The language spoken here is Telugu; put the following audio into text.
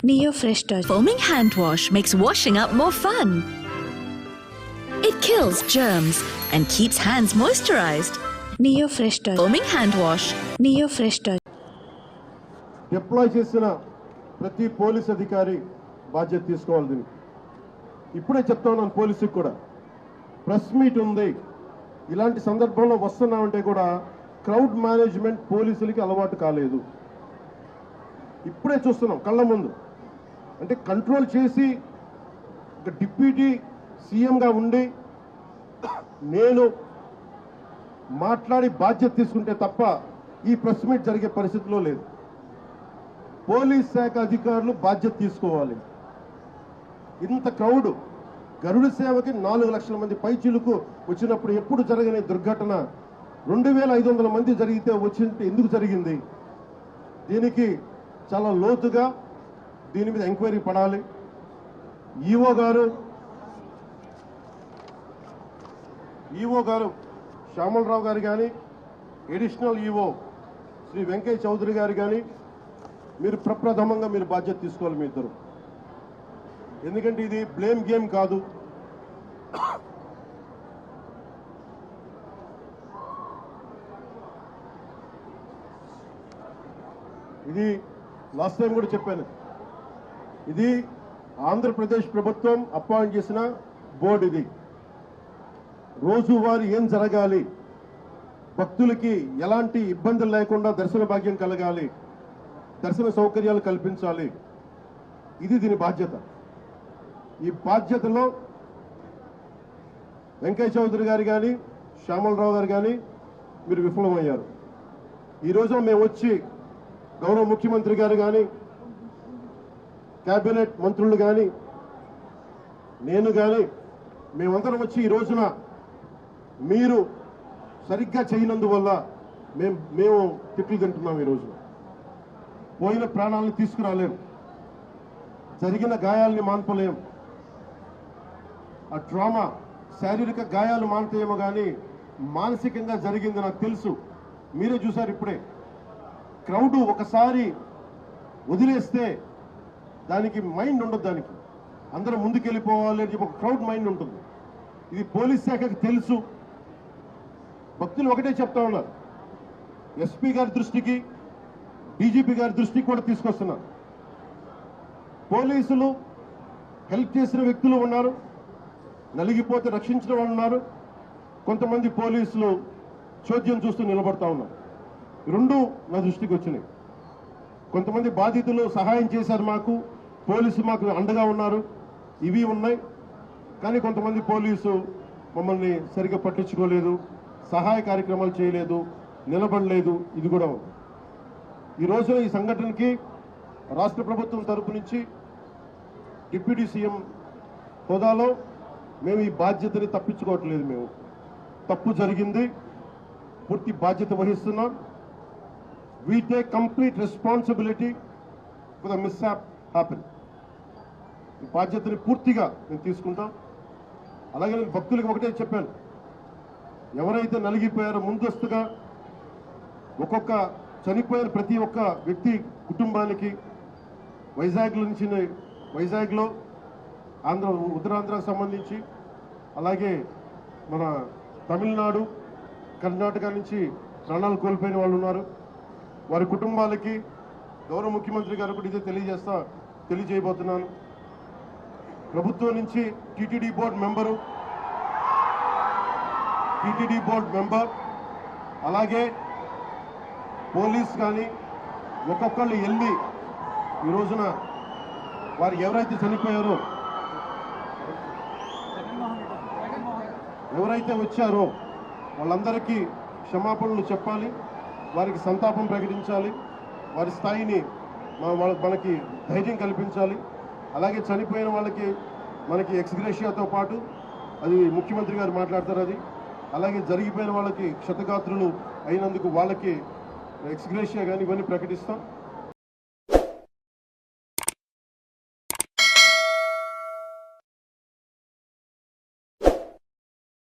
Neo Fresh Touch. Foaming hand wash makes washing up more fun. It kills germs and keeps hands moisturized. Neo Fresh Touch. Foaming hand wash. Neo Fresh Touch. Deploy చేసిన ప్రతి పోలీస్ అధికారి బాధ్యత తీసుకోవాలి. దీనికి ఇప్పుడే చెప్తా ఉన్నాను పోలీసుకి కూడా, ప్రెస్ మీట్ ఉంది, ఇలాంటి సందర్భంలో వస్తున్నామంటే కూడా క్రౌడ్ మేనేజ్మెంట్ పోలీసులకి అలవాటు కాలేదు. ఇప్పుడే చూస్తున్నాం కళ్ళ ముందు. అంటే కంట్రోల్ చేసి డిప్యూటీ సీఎంగా ఉండి నేను మాట్లాడి బాధ్యత తీసుకుంటే తప్ప ఈ ప్రెస్ మీట్ జరిగే పరిస్థితిలో లేదు. పోలీస్ శాఖ అధికారులు బాధ్యత తీసుకోవాలి. ఇంత క్రౌడ్ గరుడ సేవకి 4 లక్షల మంది పైచిలుకు వచ్చినప్పుడు ఎప్పుడు జరగని దుర్ఘటన 2500 మంది జరిగితే వచ్చింటే ఎందుకు జరిగింది? దీనికి చాలా లోతుగా దీని మీద ఎంక్వైరీ పడాలి. ఈఓ గారు శ్యామలరావు గారు కానీ, అడిషనల్ ఈఓ శ్రీ వెంకయ్య చౌదరి గారు కానీ మీరు ప్రప్రథమంగా మీరు బాధ్యత తీసుకోవాలి మీ ఇద్దరు. ఎందుకంటే ఇది బ్లేమ్ గేమ్ కాదు. ఇది లాస్ట్ టైం కూడా చెప్పాను, ఇది ఆంధ్రప్రదేశ్ ప్రభుత్వం అపాయింట్ చేసిన బోర్డు. ఇది రోజువారీ ఏం జరగాలి, భక్తులకి ఎలాంటి ఇబ్బందులు లేకుండా దర్శన భాగ్యం కలగాలి, దర్శన సౌకర్యాలు కల్పించాలి, ఇది దీని బాధ్యత. ఈ బాధ్యతలో వెంకయ్య చౌదరి గారు కానీ, శ్యామలరావు గారు కానీ మీరు విఫలమయ్యారు. ఈరోజు మేము వచ్చి గౌరవ ముఖ్యమంత్రి గారు కానీ, కేబినెట్ మంత్రులు కానీ, నేను కానీ మేమందరం వచ్చి ఈ రోజున మీరు సరిగ్గా చేయనందువల్ల మేము తిట్లు తింటున్నాం. ఈ రోజున పోయిన ప్రాణాలను తీసుకురాలేం, జరిగిన గాయాలని మాన్పలేం. ఆ ట్రామా శారీరక గాయాలు మాన్తాయేమో కానీ మానసికంగా జరిగింది నాకు తెలుసు. మీరే చూసారు ఇప్పుడే. క్రౌడ్ ఒకసారి వదిలేస్తే దానికి మైండ్ ఉండదు, దానికి అందరూ ముందుకెళ్ళిపోవాలి అని చెప్పి ఒక క్రౌడ్ మైండ్ ఉంటుంది. ఇది పోలీస్ శాఖకి తెలుసు. భక్తులు ఒకటే చెప్తా ఉన్నారు, ఎస్పీ గారి దృష్టికి, డీజీపీ గారి దృష్టికి కూడా తీసుకొస్తున్నారు. పోలీసులు హెల్ప్ చేసిన వ్యక్తులు ఉన్నారు, నలిగిపోతే రక్షించిన వాళ్ళు ఉన్నారు. కొంతమంది పోలీసులు చోద్యం చూస్తూ నిలబడతా ఉన్నారు. రెండు నా దృష్టికి వచ్చినాయి. కొంతమంది బాధితులు సహాయం చేశారు, పోలీసు మాకు అండగా ఉన్నారు, ఇవి ఉన్నాయి. కానీ కొంతమంది పోలీసు మమ్మల్ని సరిగ్గా పట్టించుకోలేదు, సహాయ కార్యక్రమాలు చేయలేదు, నిలబడలేదు. ఇది కూడా ఉంది. ఈ రోజు ఈ సంఘటనకి రాష్ట్ర ప్రభుత్వం తరపు నుంచి డిప్యూటీ సీఎం హోదాలో మేము ఈ బాధ్యతని తప్పించుకోవట్లేదు. మేము తప్పు జరిగింది, పూర్తి బాధ్యత వహిస్తున్నాం. we take complete responsibility for the mishap happen. ఈ బాధ్యతని పూర్తిగా నేను తీసుకుంటాం. అలాగే నేను భక్తులకు ఒకటే చెప్పాను, ఎవరైతే నలిగిపోయారో ముందస్తుగా ఒక్కొక్క చనిపోయిన ప్రతి ఒక్క వ్యక్తి కుటుంబానికి వైజాగ్లో ఉత్తరాంధ్రకు సంబంధించి, అలాగే మన తమిళనాడు, కర్ణాటక నుంచి ప్రాణాలు కోల్పోయిన వాళ్ళు ఉన్నారు. వారి కుటుంబాలకి గౌరవ ముఖ్యమంత్రి గారు కూడా ఇదే తెలియజేయబోతున్నాను. ప్రభుత్వం నుంచి టీటీడీ బోర్డు మెంబర్ అలాగే పోలీస్ కానీ ఒక్కొక్కళ్ళు వెళ్ళి ఈ రోజున వారు ఎవరైతే చనిపోయారో, ఎవరైతే వచ్చారో వాళ్ళందరికీ క్షమాపణలు చెప్పాలి, వారికి సంతాపం ప్రకటించాలి, వారి స్థాయిని మనకి ధైర్యం కల్పించాలి. అలాగే చనిపోయిన వాళ్ళకి మనకి ఎక్స్గ్రేషియాతో పాటు అది ముఖ్యమంత్రి గారు మాట్లాడతారు. అది అలాగే జరిగిపోయిన వాళ్ళకి క్షతగాత్రులు అయినందుకు వాళ్ళకి ఎక్స్గ్రేషియా కానీ ఇవన్నీ ప్రకటిస్తాం.